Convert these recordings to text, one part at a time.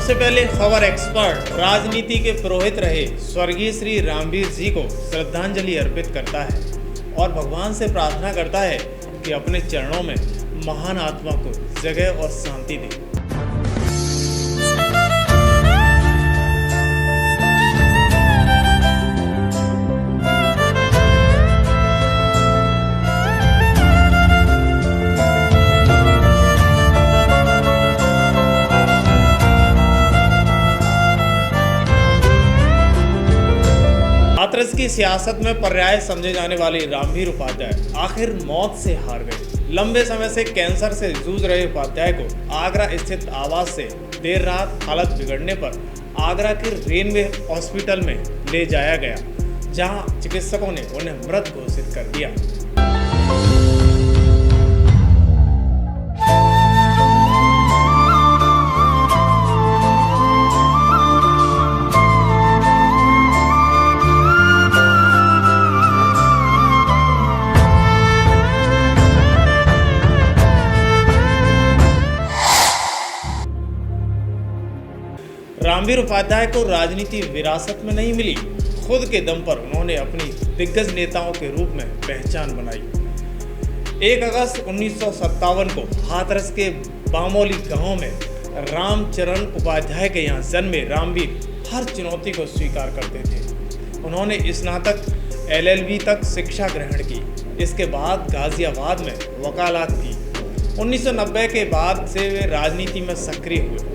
सबसे पहले खबर एक्सपर्ट राजनीति के पुरोहित रहे स्वर्गीय श्री रामवीर जी को श्रद्धांजलि अर्पित करता है और भगवान से प्रार्थना करता है कि अपने चरणों में महान आत्मा को जगह और शांति दे। हाथरस की सियासत में पर्याय समझे जाने वाले रामवीर उपाध्याय आखिर मौत से हार गए। लंबे समय से कैंसर से जूझ रहे उपाध्याय को आगरा स्थित आवास से देर रात हालत बिगड़ने पर आगरा के रेनवे हॉस्पिटल में ले जाया गया, जहां चिकित्सकों ने उन्हें मृत घोषित कर दिया। रामवीर उपाध्याय को राजनीति विरासत में नहीं मिली, खुद के दम पर उन्होंने अपनी दिग्गज नेताओं के रूप में पहचान बनाई। 1 अगस्त 1957 को हाथरस के बामोली गांव में रामचरण उपाध्याय के यहाँ जन्मे रामवीर हर चुनौती को स्वीकार करते थे। उन्होंने स्नातक LLB तक शिक्षा ग्रहण की। इसके बाद गाजियाबाद में वकालत की। 1990 के बाद से वे राजनीति में सक्रिय हुए।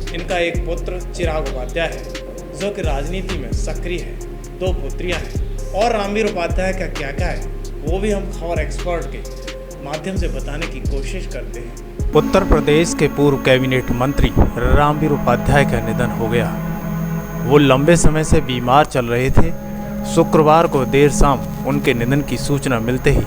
इनका एक पुत्र चिराग उपाध्याय है जो कि राजनीति में सक्रिय है। 2 पुत्रियां हैं और रामवीर उपाध्याय का क्या है वो भी हम खबर एक्सपर्ट के माध्यम से बताने की कोशिश करते हैं। उत्तर प्रदेश के पूर्व कैबिनेट मंत्री रामवीर उपाध्याय का निधन हो गया। वो लंबे समय से बीमार चल रहे थे। शुक्रवार को देर शाम उनके निधन की सूचना मिलते ही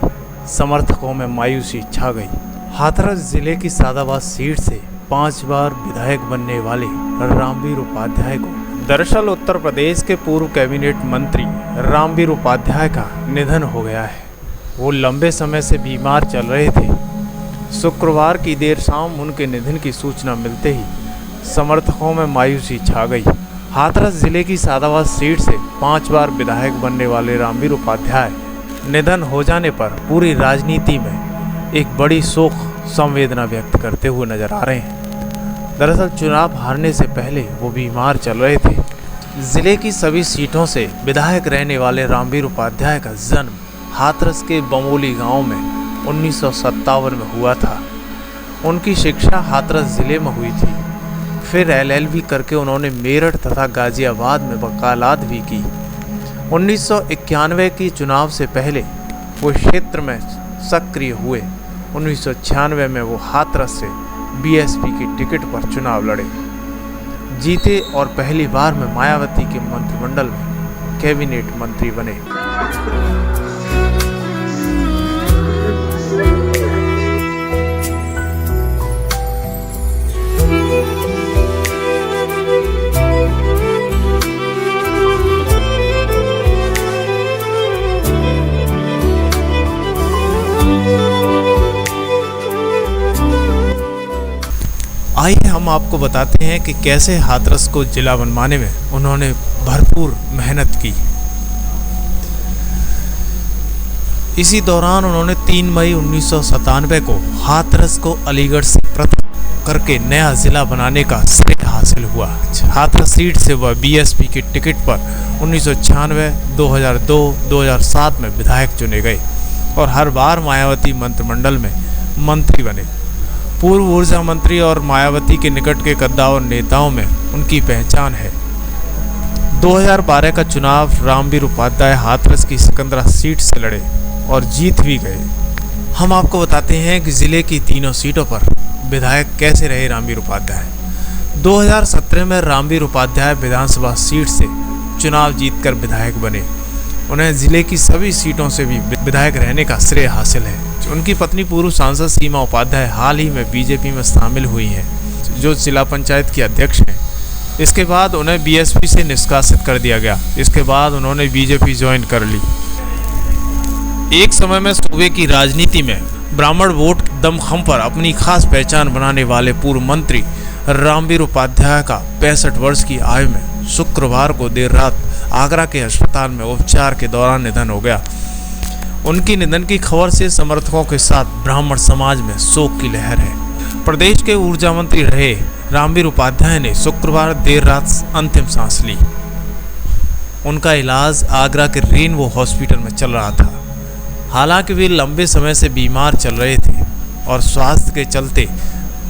समर्थकों में मायूसी छा गई। हाथरस जिले की सादाबाद सीट से 5 बार विधायक बनने वाले रामवीर उपाध्याय को दरअसल उत्तर प्रदेश के पूर्व कैबिनेट मंत्री रामवीर उपाध्याय का निधन हो गया है। वो लंबे समय से बीमार चल रहे थे। शुक्रवार की देर शाम उनके निधन की सूचना मिलते ही समर्थकों में मायूसी छा गई। हाथरस जिले की सादाबाद सीट से 5 बार विधायक बनने वाले रामवीर उपाध्याय निधन हो जाने पर पूरी राजनीति में एक बड़ी शोक संवेदना व्यक्त करते हुए नजर आ रहे हैं। दरअसल चुनाव हारने से पहले वो बीमार चल रहे थे। जिले की सभी सीटों से विधायक रहने वाले रामवीर उपाध्याय का जन्म हाथरस के बमोली गांव में 1957 में हुआ था। उनकी शिक्षा हाथरस जिले में हुई थी। फिर LLB करके उन्होंने मेरठ तथा गाजियाबाद में वकालत भी की। 1991 की चुनाव से पहले वो क्षेत्र में सक्रिय हुए। 1996 में वो हाथरस से BSP की टिकट पर चुनाव लड़े, जीते और पहली बार में मायावती के मंत्रिमंडल में कैबिनेट मंत्री बने। आइए हम आपको बताते हैं कि कैसे हाथरस को जिला बनवाने में उन्होंने भरपूर मेहनत की। इसी दौरान उन्होंने 3 मई 1997 को हाथरस को अलीगढ़ से पृथक करके नया जिला बनाने का श्रेय हासिल हुआ। हाथरस सीट से वह BSP की टिकट पर 1996, 2002, 2007 में विधायक चुने गए और हर बार मायावती मंत्रिमंडल में मंत्री बने। पूर्व ऊर्जा मंत्री और मायावती के निकट के कद्दावर नेताओं में उनकी पहचान है। 2012 का चुनाव रामवीर उपाध्याय हाथरस की सिकंदरा सीट से लड़े और जीत भी गए। हम आपको बताते हैं कि जिले की तीनों सीटों पर विधायक कैसे रहे रामवीर उपाध्याय। 2017 में रामवीर उपाध्याय विधानसभा सीट से चुनाव जीतकर विधायक बने। उन्हें जिले की सभी सीटों से भी विधायक रहने का श्रेय हासिल है। उनकी पत्नी पूर्व सांसद सीमा उपाध्याय हाल ही में BJP में शामिल हुई हैं, जो जिला पंचायत की अध्यक्ष हैं। इसके बाद उन्हें BSP से निष्कासित कर दिया गया। इसके बाद उन्होंने BJP ज्वाइन कर ली। एक समय में सूबे की राजनीति में ब्राह्मण वोट दमखम पर अपनी खास पहचान बनाने वाले पूर्व मंत्री रामवीर उपाध्याय का 65 वर्ष की आयु में शुक्रवार को देर रात आगरा के अस्पताल में उपचार के दौरान निधन हो गया। उनकी निधन की खबर से समर्थकों के साथ ब्राह्मण समाज में शोक की लहर है। प्रदेश के ऊर्जा मंत्री रहे रामवीर उपाध्याय ने शुक्रवार देर रात अंतिम सांस ली। उनका इलाज आगरा के रेनबो हॉस्पिटल में चल रहा था। हालांकि वे लंबे समय से बीमार चल रहे थे और स्वास्थ्य के चलते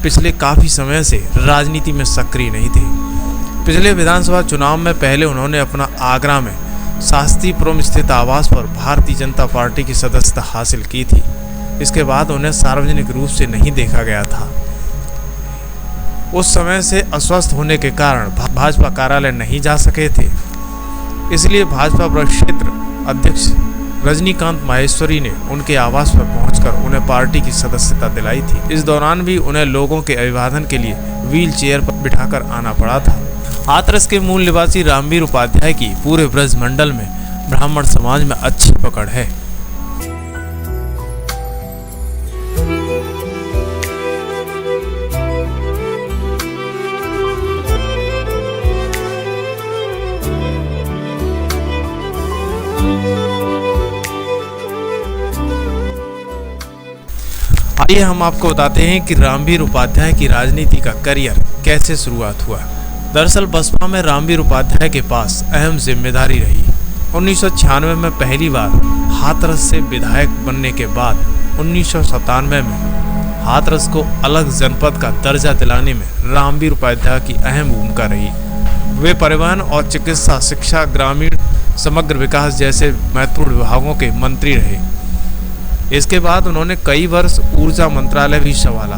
पिछले काफ़ी समय से राजनीति में सक्रिय नहीं थे। पिछले विधानसभा चुनाव में पहले उन्होंने अपना आगरा में शास्त्रीपुरम स्थित आवास पर भारतीय जनता पार्टी की सदस्यता हासिल की थी। इसके बाद उन्हें सार्वजनिक रूप से नहीं देखा गया था। उस समय से अस्वस्थ होने के कारण भाजपा कार्यालय नहीं जा सके थे। इसलिए भाजपा प्रक्षेत्र अध्यक्ष रजनीकांत माहेश्वरी ने उनके आवास पर पहुंचकर उन्हें पार्टी की सदस्यता दिलाई थी। इस दौरान भी उन्हें लोगों के अभिवादन के लिए व्हील चेयर पर बिठाकर आना पड़ा था। हाथरस के मूल निवासी रामवीर उपाध्याय की पूरे ब्रज मंडल में ब्राह्मण समाज में अच्छी पकड़ है। आइए हम आपको बताते हैं कि रामवीर उपाध्याय की राजनीति का करियर कैसे शुरुआत हुआ। दरअसल बसपा में रामवीर उपाध्याय के पास अहम जिम्मेदारी रही। 1996 में पहली बार हाथरस से विधायक बनने के बाद 1997 में हाथरस को अलग जनपद का दर्जा दिलाने में रामवीर उपाध्याय की अहम भूमिका रही। वे परिवहन और चिकित्सा, शिक्षा, ग्रामीण समग्र विकास जैसे महत्वपूर्ण विभागों के मंत्री रहे। इसके बाद उन्होंने कई वर्ष ऊर्जा मंत्रालय भी संभाला।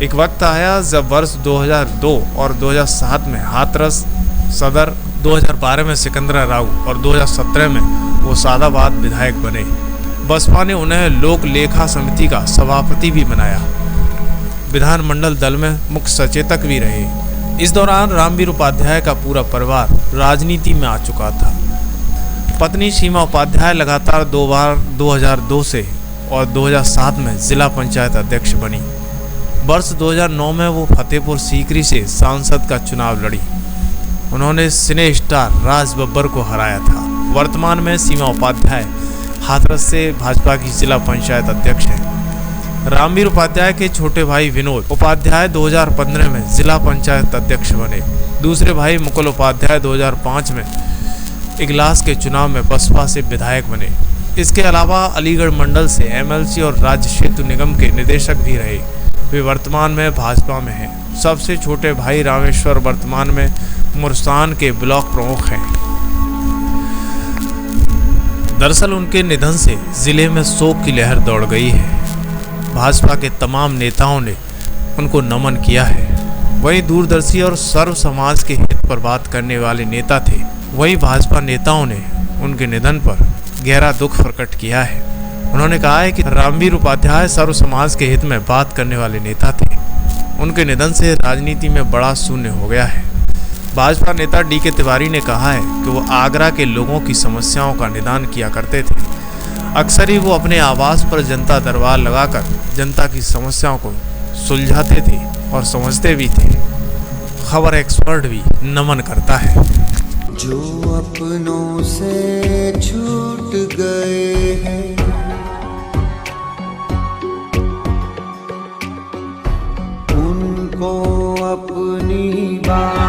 एक वक्त आया जब वर्ष 2002 और 2007 में हाथरस सदर, 2012 में सिकंदरा राव और 2017 में वो सादाबाद विधायक बने। बसपा ने उन्हें लोक लेखा समिति का सभापति भी बनाया। विधानमंडल दल में मुख्य सचेतक भी रहे। इस दौरान रामवीर उपाध्याय का पूरा परिवार राजनीति में आ चुका था। पत्नी सीमा उपाध्याय लगातार 2 बार 2002 से और 2007 में जिला पंचायत अध्यक्ष बनी। वर्ष 2009 में वो फतेहपुर सीकरी से सांसद का चुनाव लड़ी। उन्होंने सिने स्टार राज बब्बर को हराया था। वर्तमान में सीमा उपाध्याय हाथरस से भाजपा की जिला पंचायत अध्यक्ष हैं। रामवीर उपाध्याय के छोटे भाई विनोद उपाध्याय 2015 में जिला पंचायत अध्यक्ष बने। दूसरे भाई मुकुल उपाध्याय 2005 में इगलास के चुनाव में बसपा से विधायक बने। इसके अलावा अलीगढ़ मंडल से एमएलसी और राज्य सेतु निगम के निदेशक भी रहे। वे वर्तमान में भाजपा में हैं। सबसे छोटे भाई रामेश्वर वर्तमान में मुरसान के ब्लॉक प्रमुख हैं। दरअसल उनके निधन से जिले में शोक की लहर दौड़ गई है। भाजपा के तमाम नेताओं ने उनको नमन किया है। वही दूरदर्शी और सर्व समाज के हित पर बात करने वाले नेता थे। वही भाजपा नेताओं ने उनके निधन पर गहरा दुख प्रकट किया है। उन्होंने कहा है कि रामवीर उपाध्याय सर्व समाज के हित में बात करने वाले नेता थे। उनके निधन से राजनीति में बड़ा शून्य हो गया है। भाजपा नेता DK तिवारी ने कहा है कि वो आगरा के लोगों की समस्याओं का निदान किया करते थे। अक्सर ही वो अपने आवास पर जनता दरबार लगाकर जनता की समस्याओं को सुलझाते थे और समझते भी थे। खबर एक्सपर्ट भी नमन करता है। जो अपनों से छूट गए हैं उनको अपनी बात